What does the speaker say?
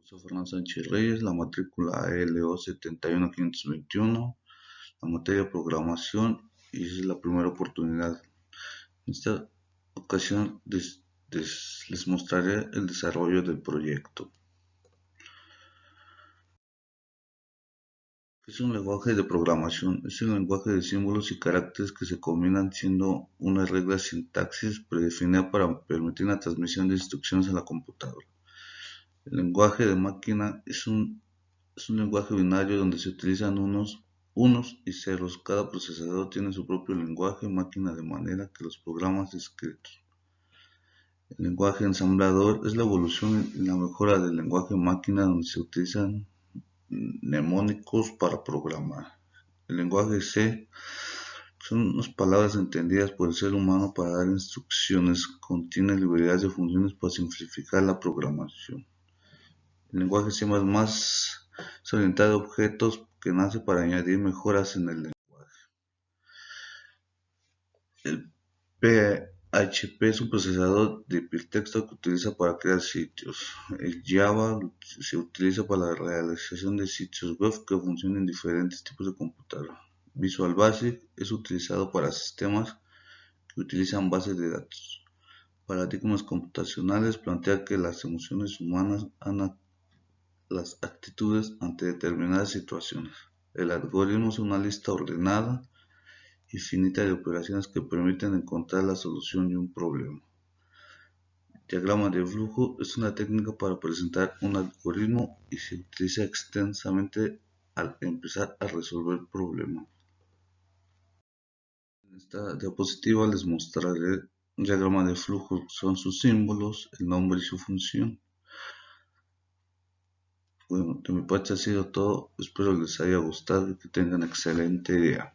Soy Fernando Sánchez Reyes, la matrícula ALO 71521, la materia de programación, y es la primera oportunidad. En esta ocasión les mostraré el desarrollo del proyecto. Es un lenguaje de programación, es un lenguaje de símbolos y caracteres que se combinan siendo una regla de sintaxis predefinida para permitir la transmisión de instrucciones a la computadora. El lenguaje de máquina es un lenguaje binario donde se utilizan unos y ceros. Cada procesador tiene su propio lenguaje máquina de manera que los programas escritos. El lenguaje ensamblador es la evolución y la mejora del lenguaje máquina donde se utilizan mnemónicos para programar. El lenguaje C son unas palabras entendidas por el ser humano para dar instrucciones. Contiene librerías de funciones para simplificar la programación. El lenguaje C++ es orientado a objetos que nace para añadir mejoras en el lenguaje. El PHP es un procesador de hipertexto que utiliza para crear sitios. El Java se utiliza para la realización de sitios web que funcionan en diferentes tipos de computadora. Visual Basic es utilizado para sistemas que utilizan bases de datos. Paradigmas computacionales plantea que las emociones humanas las actitudes ante determinadas situaciones. El algoritmo es una lista ordenada y finita de operaciones que permiten encontrar la solución de un problema. El diagrama de flujo es una técnica para presentar un algoritmo y se utiliza extensamente al empezar a resolver problemas. En esta diapositiva les mostraré el diagrama de flujo, son sus símbolos, el nombre y su función. Bueno, de mi parte ha sido todo, espero les haya gustado y que tengan excelente día.